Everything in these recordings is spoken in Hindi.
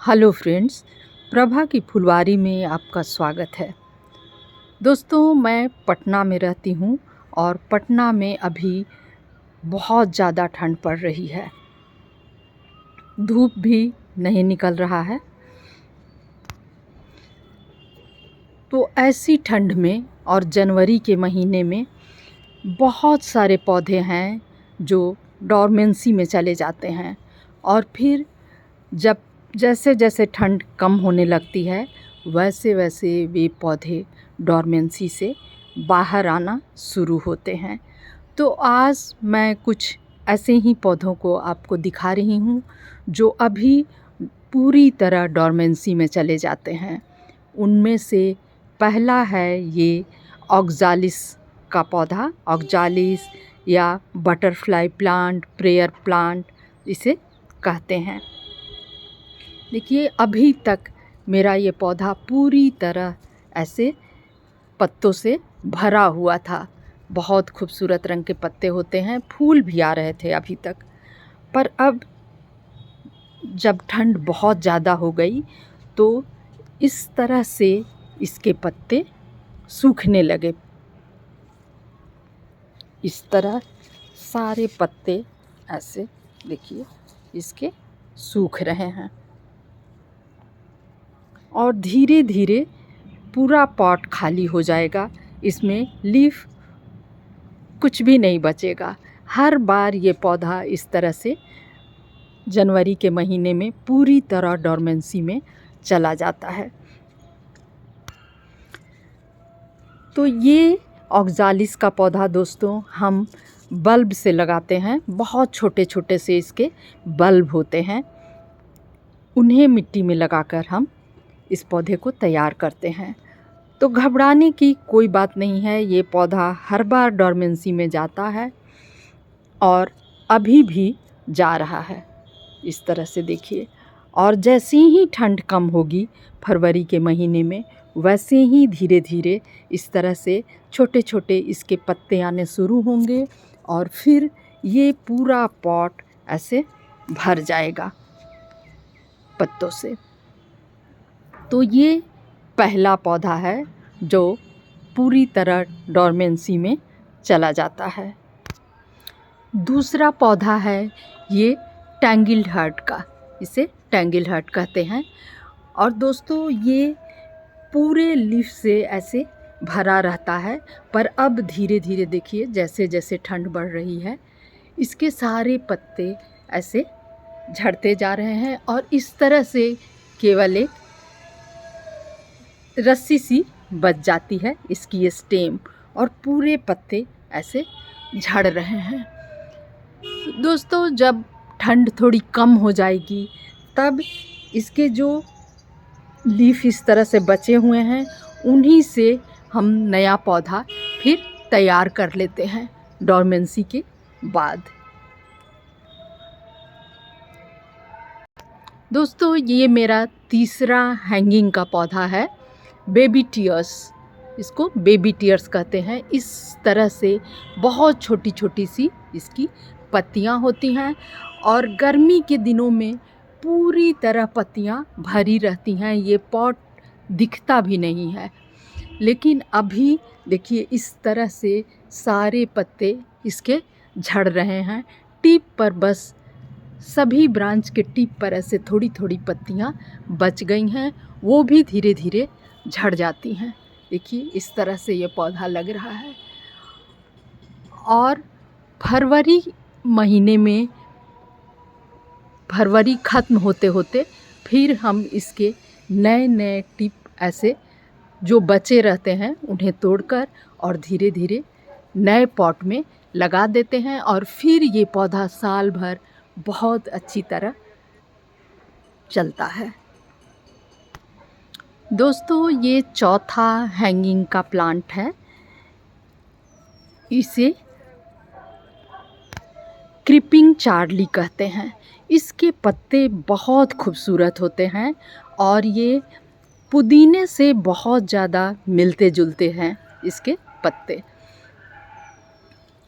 हेलो फ्रेंड्स, प्रभा की फुलवारी में आपका स्वागत है। दोस्तों, मैं पटना में रहती हूँ और पटना में अभी बहुत ज़्यादा ठंड पड़ रही है। धूप भी नहीं निकल रहा है। तो ऐसी ठंड में और जनवरी के महीने में बहुत सारे पौधे हैं जो डोरमेंसी में चले जाते हैं और फिर जब जैसे जैसे ठंड कम होने लगती है वैसे वैसे वे पौधे डोरमेंसी से बाहर आना शुरू होते हैं। तो आज मैं कुछ ऐसे ही पौधों को आपको दिखा रही हूँ जो अभी पूरी तरह डोरमेंसी में चले जाते हैं। उनमें से पहला है ये ऑक्जालिस का पौधा। ऑक्जालिस या बटरफ्लाई प्लांट, प्रेयर प्लांट इसे कहते हैं। देखिए, अभी तक मेरा ये पौधा पूरी तरह ऐसे पत्तों से भरा हुआ था। बहुत खूबसूरत रंग के पत्ते होते हैं, फूल भी आ रहे थे अभी तक। पर अब जब ठंड बहुत ज़्यादा हो गई तो इस तरह से इसके पत्ते सूखने लगे। इस तरह सारे पत्ते ऐसे देखिए इसके सूख रहे हैं और धीरे धीरे पूरा पॉट खाली हो जाएगा। इसमें लीफ कुछ भी नहीं बचेगा। हर बार ये पौधा इस तरह से जनवरी के महीने में पूरी तरह डोरमेंसी में चला जाता है। तो ये ऑक्जालिस का पौधा दोस्तों हम बल्ब से लगाते हैं। बहुत छोटे छोटे से इसके बल्ब होते हैं, उन्हें मिट्टी में लगाकर हम इस पौधे को तैयार करते हैं। तो घबराने की कोई बात नहीं है। ये पौधा हर बार डोरमेंसी में जाता है और अभी भी जा रहा है। इस तरह से देखिए, और जैसे ही ठंड कम होगी फरवरी के महीने में, वैसे ही धीरे धीरे इस तरह से छोटे छोटे इसके पत्ते आने शुरू होंगे और फिर ये पूरा पॉट ऐसे भर जाएगा पत्तों से। तो ये पहला पौधा है जो पूरी तरह डोरमेंसी में चला जाता है। दूसरा पौधा है ये टैंगिल्ड हार्ट का। इसे टैंगिल्ड हार्ट कहते हैं। और दोस्तों, ये पूरे लीफ से ऐसे भरा रहता है, पर अब धीरे धीरे देखिए जैसे जैसे ठंड बढ़ रही है इसके सारे पत्ते ऐसे झड़ते जा रहे हैं और इस तरह से केवल एक रस्सी सी बच जाती है इसकी ये स्टेम, और पूरे पत्ते ऐसे झड़ रहे हैं। दोस्तों, जब ठंड थोड़ी कम हो जाएगी तब इसके जो लीफ इस तरह से बचे हुए हैं उन्हीं से हम नया पौधा फिर तैयार कर लेते हैं डोरमेंसी के बाद। दोस्तों, ये मेरा तीसरा हैंगिंग का पौधा है, बेबी टीयर्स। इसको बेबी टीयर्स कहते हैं। इस तरह से बहुत छोटी छोटी सी इसकी पत्तियां होती हैं और गर्मी के दिनों में पूरी तरह पत्तियां भरी रहती हैं। ये पॉट दिखता भी नहीं है, लेकिन अभी देखिए इस तरह से सारे पत्ते इसके झड़ रहे हैं। टिप पर बस सभी ब्रांच के टिप पर ऐसे थोड़ी थोड़ी पत्तियां बच गई हैं, वो भी धीरे धीरे झड़ जाती हैं। देखिए इस तरह से ये पौधा लग रहा है। और फरवरी महीने में, फरवरी ख़त्म होते होते फिर हम इसके नए नए टिप ऐसे जो बचे रहते हैं उन्हें तोड़कर और धीरे धीरे नए पॉट में लगा देते हैं और फिर ये पौधा साल भर बहुत अच्छी तरह चलता है। दोस्तों, ये चौथा हैंगिंग का प्लांट है। इसे क्रीपिंग चार्ली कहते हैं। इसके पत्ते बहुत खूबसूरत होते हैं और ये पुदीने से बहुत ज़्यादा मिलते जुलते हैं। इसके पत्ते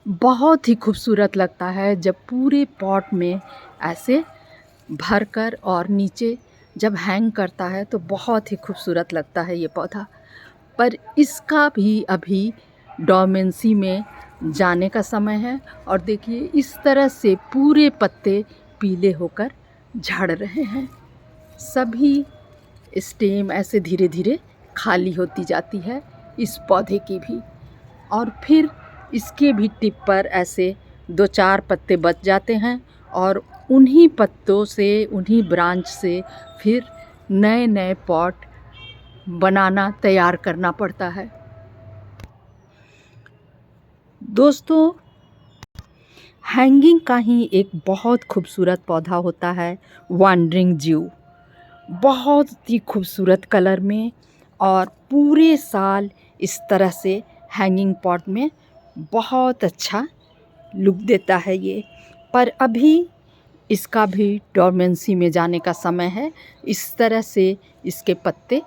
बहुत ही खूबसूरत लगता है जब पूरे पॉट में ऐसे भरकर और नीचे जब हैंग करता है तो बहुत ही खूबसूरत लगता है ये पौधा। पर इसका भी अभी डोरमेंसी में जाने का समय है और देखिए इस तरह से पूरे पत्ते पीले होकर झड़ रहे हैं। सभी स्टेम ऐसे धीरे धीरे खाली होती जाती है इस पौधे की भी, और फिर इसके भी टिप पर ऐसे 2-4 पत्ते बच जाते हैं और उन्हीं पत्तों से, उन्हीं ब्रांच से फिर नए नए पॉट बनाना, तैयार करना पड़ता है। दोस्तों, हैंगिंग का ही एक बहुत खूबसूरत पौधा होता है वांडरिंग ज्यू। बहुत ही खूबसूरत कलर में और पूरे साल इस तरह से हैंगिंग पॉट में बहुत अच्छा लुक देता है ये। पर अभी इसका भी डोरमेंसी में जाने का समय है। इस तरह से इसके पत्ते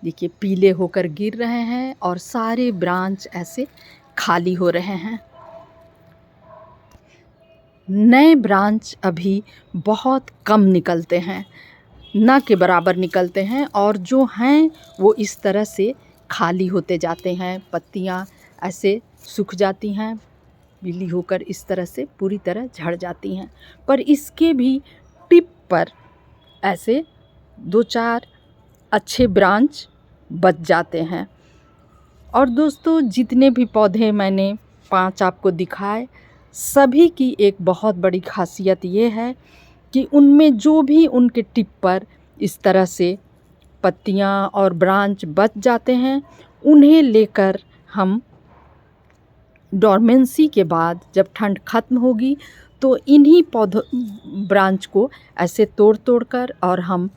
देखिए पीले होकर गिर रहे हैं और सारे ब्रांच ऐसे खाली हो रहे हैं। नए ब्रांच अभी बहुत कम निकलते हैं, ना के बराबर निकलते हैं, और जो हैं वो इस तरह से खाली होते जाते हैं। पत्तियां ऐसे सूख जाती हैं, पीली होकर इस तरह से पूरी तरह झड़ जाती हैं। पर इसके भी टिप पर ऐसे 2-4 अच्छे ब्रांच बच जाते हैं। और दोस्तों, जितने भी पौधे मैंने 5 आपको दिखाए, सभी की एक बहुत बड़ी खासियत ये है कि उनमें जो भी उनके टिप पर इस तरह से पत्तियां और ब्रांच बच जाते हैं, उन्हें लेकर हम डोरमेंसी के बाद जब ठंड ख़त्म होगी तो इन्हीं पौधों ब्रांच को ऐसे तोड़ तोड़ कर और हम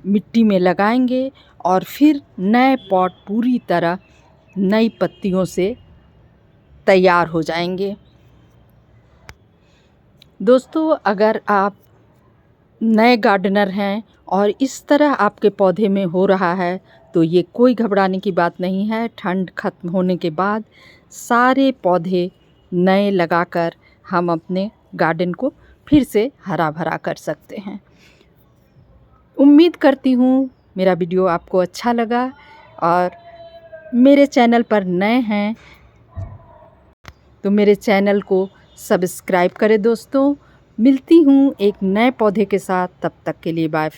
मिट्टी में लगाएंगे और फिर नए पॉट पूरी तरह नई पत्तियों से तैयार हो जाएंगे। दोस्तों, अगर आप नए गार्डनर हैं और इस तरह आपके पौधे में हो रहा है तो ये कोई घबराने की बात नहीं है। ठंड ख़त्म होने के बाद सारे पौधे नए लगाकर हम अपने गार्डन को फिर से हरा भरा कर सकते हैं। उम्मीद करती हूँ मेरा वीडियो आपको अच्छा लगा, और मेरे चैनल पर नए हैं तो मेरे चैनल को सब्सक्राइब करें। दोस्तों, मिलती हूँ एक नए पौधे के साथ, तब तक के लिए बाय।